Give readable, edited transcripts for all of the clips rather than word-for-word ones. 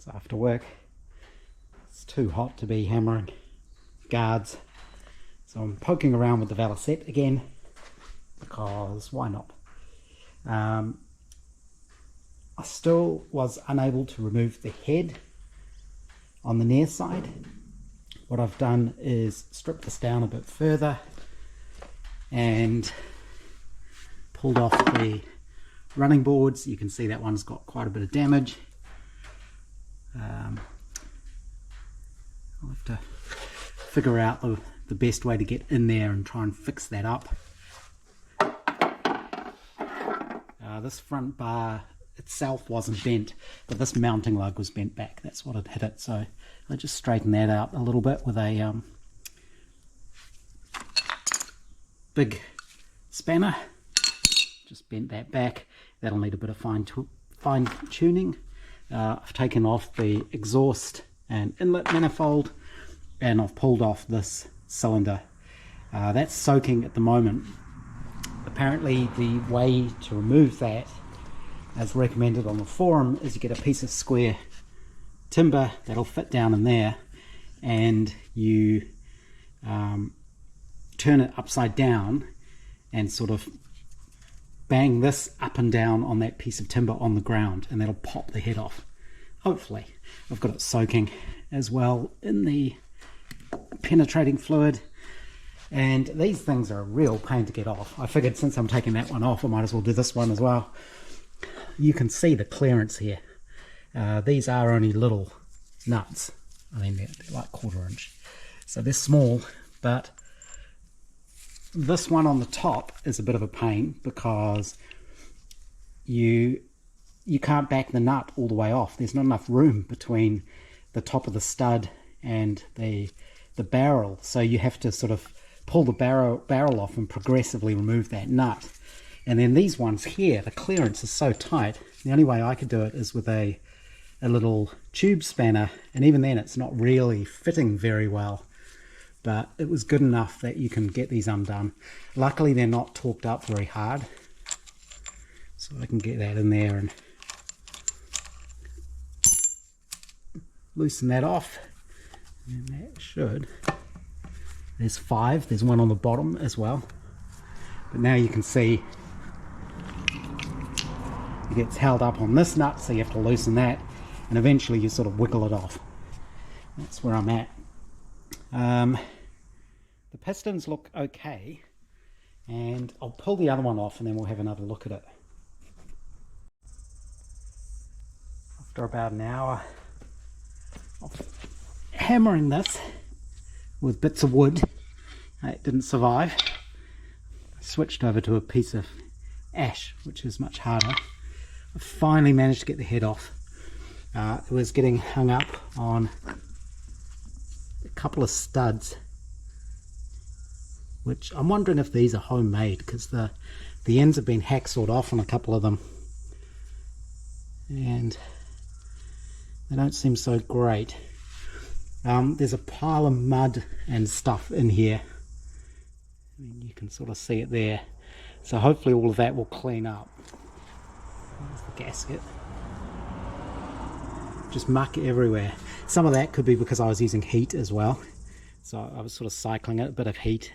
So after work, it's too hot to be hammering guards. So I'm poking around with the Velocette again, because why not? I still was unable to remove the head on the near side. What I've done is strip this down a bit further and pulled off the running boards. You can see that one's got quite a bit of damage. I'll have to figure out the best way to get in there and try and fix that up. This front bar itself wasn't bent, but this mounting lug was bent back. That's what had hit it. So I just straightened that out a little bit with a big spanner. Just bent that back. That'll need a bit of fine tuning. I've taken off the exhaust and inlet manifold, and I've pulled off this cylinder. That's soaking at the moment. Apparently the way to remove that, as recommended on the forum, is you get a piece of square timber that'll fit down in there, and you turn it upside down and sort of bang this up and down on that piece of timber on the ground, and that'll pop the head off. Hopefully. I've got it soaking as well in the penetrating fluid, and these things are a real pain to get off. I figured since I'm taking that one off, I might as well do this one as well. You can see the clearance here. These are only little nuts. I mean, they're like 1/4 inch, so they're small, but this one on the top is a bit of a pain because you can't back the nut all the way off. There's not enough room between the top of the stud and the barrel, so you have to sort of pull the barrel off and progressively remove that nut. And then these ones here, the clearance is so tight. The only way I could do it is with a little tube spanner, and even then it's not really fitting very well. But it was good enough that you can get these undone. Luckily they're not torqued up very hard, so I can get that in there and loosen that off. And that should. There's 5. There's one on the bottom as well. But now you can see it gets held up on this nut, so you have to loosen that, and eventually you sort of wiggle it off. That's where I'm at. The pistons look okay, and I'll pull the other one off and then we'll have another look at it. After about an hour of hammering this with bits of wood, it didn't survive. I switched over to a piece of ash, which is much harder. I finally managed to get the head off. It was getting hung up on a couple of studs, which I'm wondering if these are homemade, because the ends have been hacksawed off on a couple of them and they don't seem so great. There's a pile of mud and stuff in here. I mean, you can sort of see it there, so hopefully all of that will clean up. There's the gasket. Just muck everywhere. Some of that could be because I was using heat as well, so I was sort of cycling it, a bit of heat,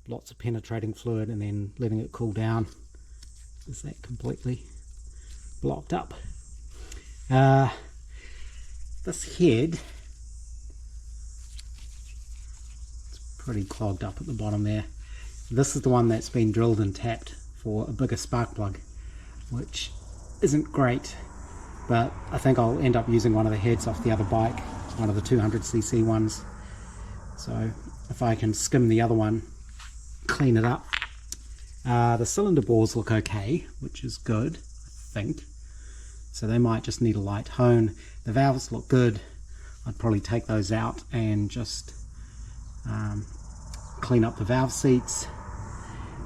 lots of penetrating fluid, and then letting it cool down. Is that completely blocked up? This head, it's pretty clogged up at the bottom there. This is the one that's been drilled and tapped for a bigger spark plug, which isn't great, but I think I'll end up using one of the heads off the other bike, one of the 200cc ones. So if I can skim the other one, clean it up. The cylinder bores look okay, which is good, I think. So they might just need a light hone. The valves look good. I'd probably take those out and just clean up the valve seats,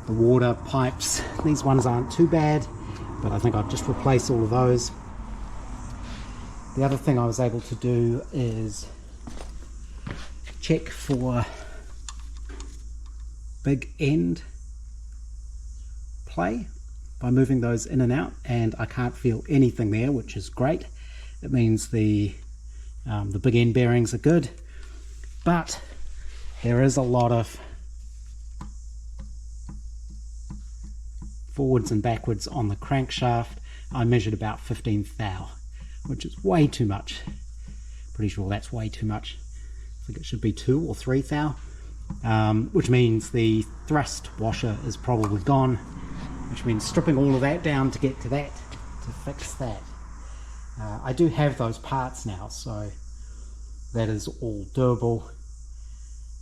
the water pipes. These ones aren't too bad, but I think I'll just replace all of those. The other thing I was able to do is check for big end play by moving those in and out, and I can't feel anything there, which is great. it means the big end bearings are good, but there is a lot of forwards and backwards on the crankshaft. I measured about 15 thou, which is way too much. Pretty sure that's way too much. I think it should be 2 or 3 thou, which means the thrust washer is probably gone, which means stripping all of that down to get to that, to fix that. I do have those parts now, so that is all doable.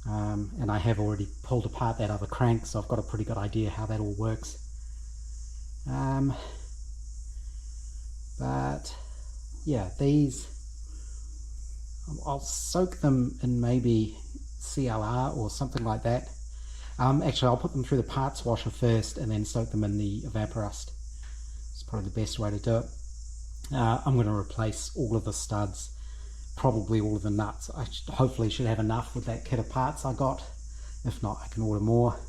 And I have already pulled apart that other crank, so I've got a pretty good idea how that all works. But yeah, these, I'll soak them in maybe CLR or something like that. Actually, I'll put them through the parts washer first and then soak them in the evaporust. It's probably the best way to do it. I'm going to replace all of the studs, probably all of the nuts. I hopefully should have enough with that kit of parts I got. If not, I can order more.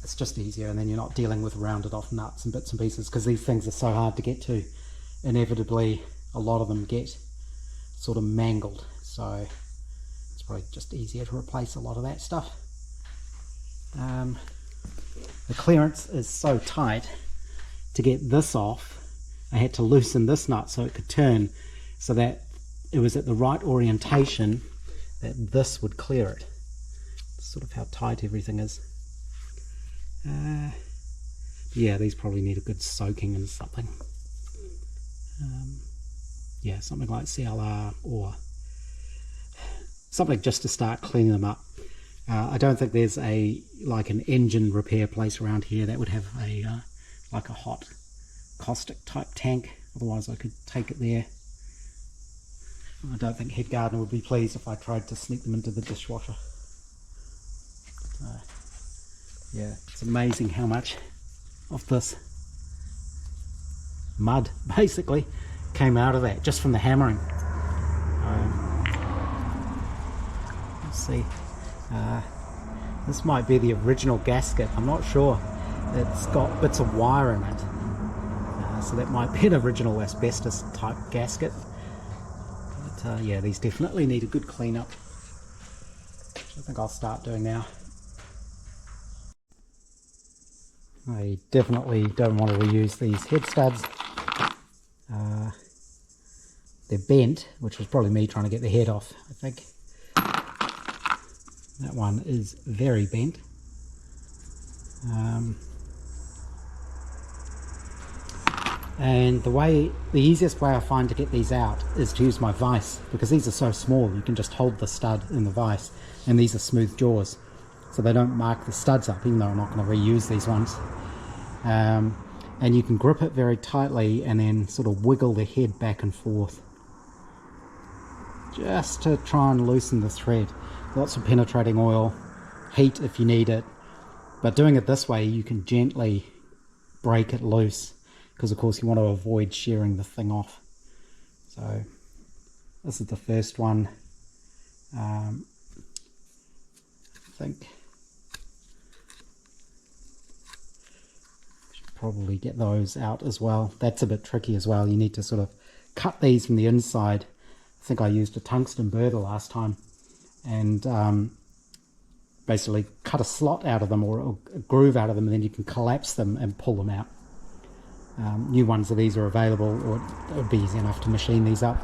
It's just easier, and then you're not dealing with rounded off nuts and bits and pieces, because these things are so hard to get to. Inevitably, a lot of them get sort of mangled, so it's probably just easier to replace a lot of that stuff. The clearance is so tight, to get this off I had to loosen this nut so it could turn, so that it was at the right orientation that this would clear it. That's sort of how tight everything is. Yeah, these probably need a good soaking and something. Yeah, something like CLR or something just to start cleaning them up. I don't think there's like an engine repair place around here that would have like a hot caustic type tank. Otherwise I could take it there. I don't think Head Gardener would be pleased if I tried to sneak them into the dishwasher. Yeah, it's amazing how much of this mud basically came out of that just from the hammering. Let's see, this might be the original gasket, I'm not sure. It's got bits of wire in it, so that might be an original asbestos type gasket. But yeah, these definitely need a good clean up, which I think I'll start doing now. I definitely don't want to reuse these head studs. They're bent, which was probably me trying to get the head off, I think. That one is very bent. And the easiest way I find to get these out is to use my vise, because these are so small you can just hold the stud in the vise, and these are smooth jaws, so they don't mark the studs up, even though I'm not going to reuse these ones. And you can grip it very tightly and then sort of wiggle the head back and forth just to try and loosen the thread. Lots of penetrating oil, heat if you need it, but doing it this way you can gently break it loose, because of course you want to avoid shearing the thing off. So this is the first one. I think probably get those out as well. That's a bit tricky as well. You need to sort of cut these from the inside. I think I used a tungsten burr the last time, and basically cut a slot out of them, or a groove out of them, and then you can collapse them and pull them out. New ones of these are available, or it would be easy enough to machine these up.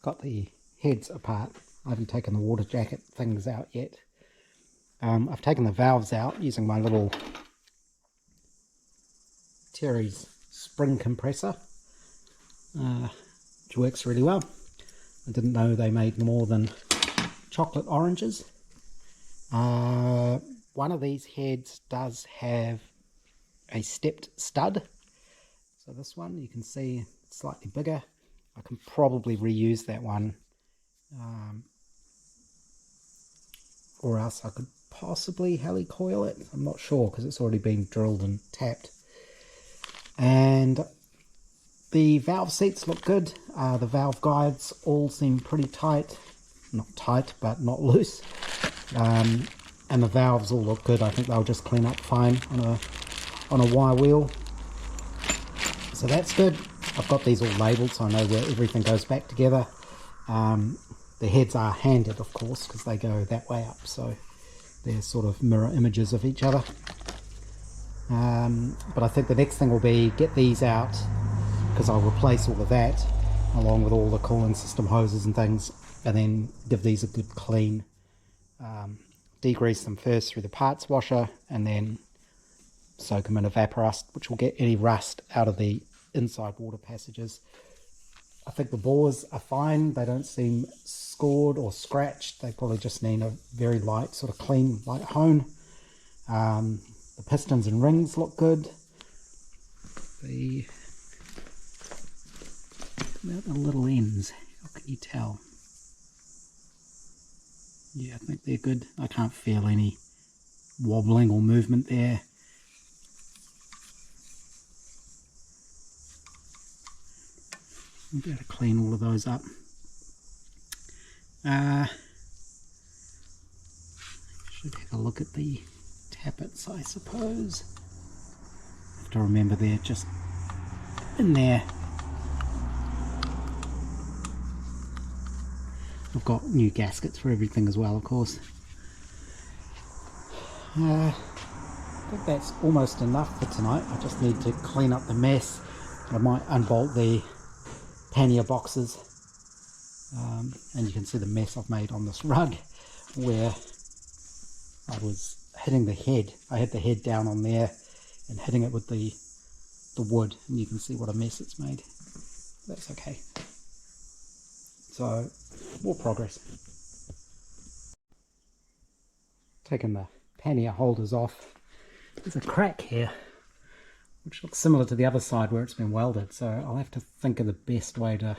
Got the heads apart. I haven't taken the water jacket things out yet. I've taken the valves out using my little Terry's spring compressor, which works really well. I didn't know they made more than chocolate oranges. One of these heads does have a stepped stud, so this one you can see it's slightly bigger. I can probably reuse that one, or else I could possibly helicoil it. I'm not sure, because it's already been drilled and tapped. And the valve seats look good. The valve guides all seem pretty tight. Not tight, but not loose. And the valves all look good. I think they'll just clean up fine on a wire wheel. So that's good. I've got these all labelled so I know where everything goes back together. The heads are handed, of course, because they go that way up, so they're sort of mirror images of each other. But I think the next thing will be get these out, because I'll replace all of that along with all the cooling system hoses and things, and then give these a good clean. Degrease them first through the parts washer and then soak them in Evaporust, which will get any rust out of the inside water passages. I think the bores are fine. They don't seem scored or scratched. They probably just need a very light, sort of clean, light hone. The pistons and rings look good. About the little ends, how can you tell? Yeah, I think they're good. I can't feel any wobbling or movement there. I'll be able to clean all of those up. Should have a look at the tappets, I suppose. Have to remember they're just in there. I've got new gaskets for everything as well, of course. I think that's almost enough for tonight. I just need to clean up the mess. I might unbolt the pannier boxes, and you can see the mess I've made on this rug where I was hitting the head. I had the head down on there and hitting it with the wood, and you can see what a mess it's made. That's okay. So, more progress. Taking the pannier holders off. There's a crack here, which looks similar to the other side where it's been welded, so I'll have to think of the best way to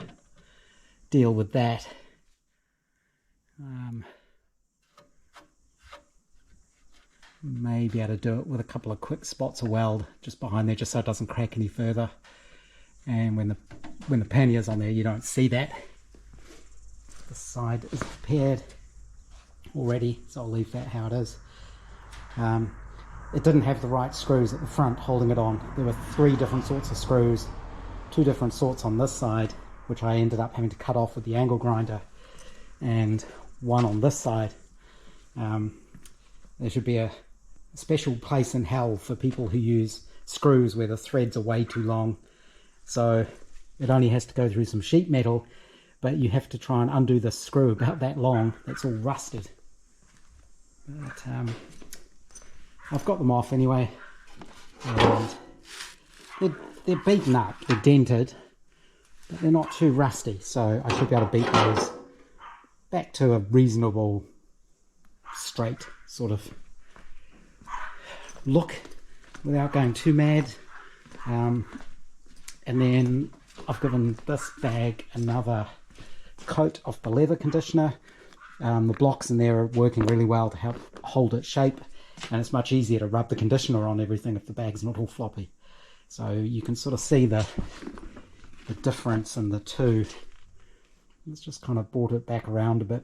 deal with that. May be able to do it with a couple of quick spots of weld just behind there, just so it doesn't crack any further. And when the pannier's on there, you don't see that. The side is prepared already, so I'll leave that how it is. It didn't have the right screws at the front holding it on. There were 3 different sorts of screws, 2 different sorts on this side, which I ended up having to cut off with the angle grinder, and 1 on this side. There should be a special place in hell for people who use screws where the threads are way too long. So it only has to go through some sheet metal, but you have to try and undo the screw about that long. That's all rusted. But I've got them off anyway. And they're beaten up, they're dented, but they're not too rusty, so I should be able to beat those back to a reasonable, straight sort of look without going too mad. And then I've given this bag another coat of the leather conditioner. The blocks in there are working really well to help hold its shape, and it's much easier to rub the conditioner on everything if the bag's not all floppy. So you can sort of see the difference in the two. Let's just kind of brought it back around a bit.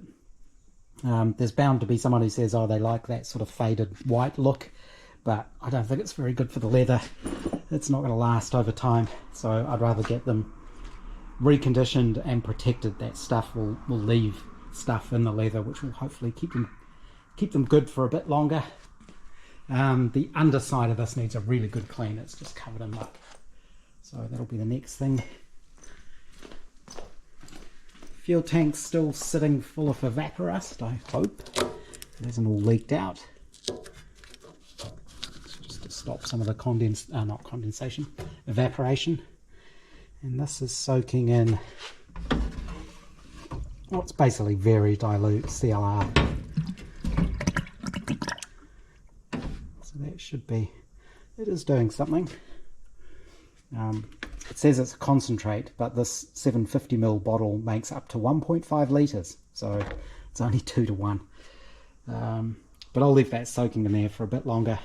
There's bound to be someone who says, oh, they like that sort of faded white look, but I don't think it's very good for the leather. It's not going to last over time, so I'd rather get them reconditioned and protected. That stuff will leave stuff in the leather, which will hopefully keep them good for a bit longer. The underside of this needs a really good clean. It's just covered in muck, so that'll be the next thing. Fuel tank's still sitting full of Evaporust, I hope. It hasn't all leaked out. Just to stop some of the evaporation. And this is soaking in what's basically very dilute CLR. So that should be, it is doing something. It says it's a concentrate, but this 750ml bottle makes up to 1.5 litres, so it's only 2 to 1. But I'll leave that soaking in there for a bit longer,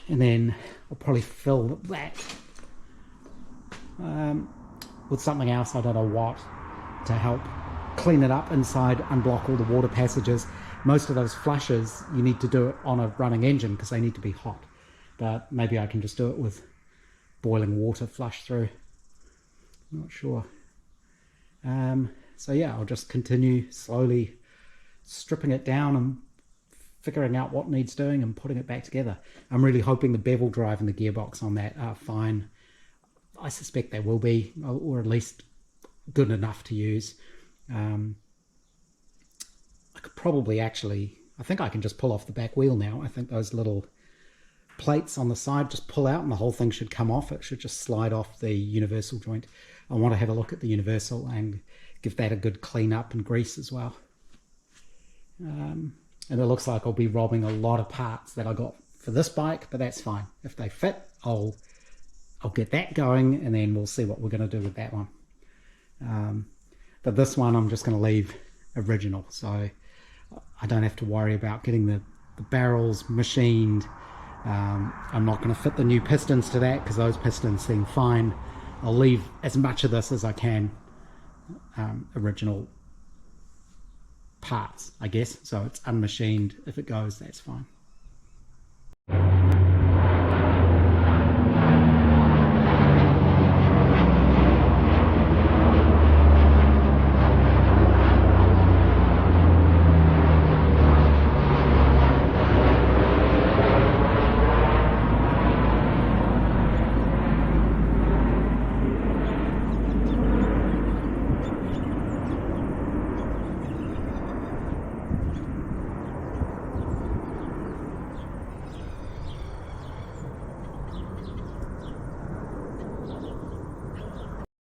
and then I'll probably fill that with something else, I don't know what, to help clean it up inside, unblock all the water passages. Most of those flushes you need to do it on a running engine because they need to be hot, but maybe I can just do it with boiling water flush through. Not sure. So yeah, I'll just continue slowly stripping it down and figuring out what needs doing and putting it back together. I'm really hoping the bevel drive and the gearbox on that are fine. I suspect they will be, or at least good enough to use. I could probably actually, I think I can just pull off the back wheel now. I think those little plates on the side just pull out and the whole thing should come off. It should just slide off the universal joint. I want to have a look at the universal and give that a good clean up and grease as well. And it looks like I'll be robbing a lot of parts that I got for this bike, but that's fine. If they fit, I'll get that going, and then we'll see what we're going to do with that one. But this one I'm just going to leave original, so I don't have to worry about getting the barrels machined. I'm not going to fit the new pistons to that because those pistons seem fine. I'll leave as much of this as I can original parts, I guess, so it's unmachined. If it goes, that's fine.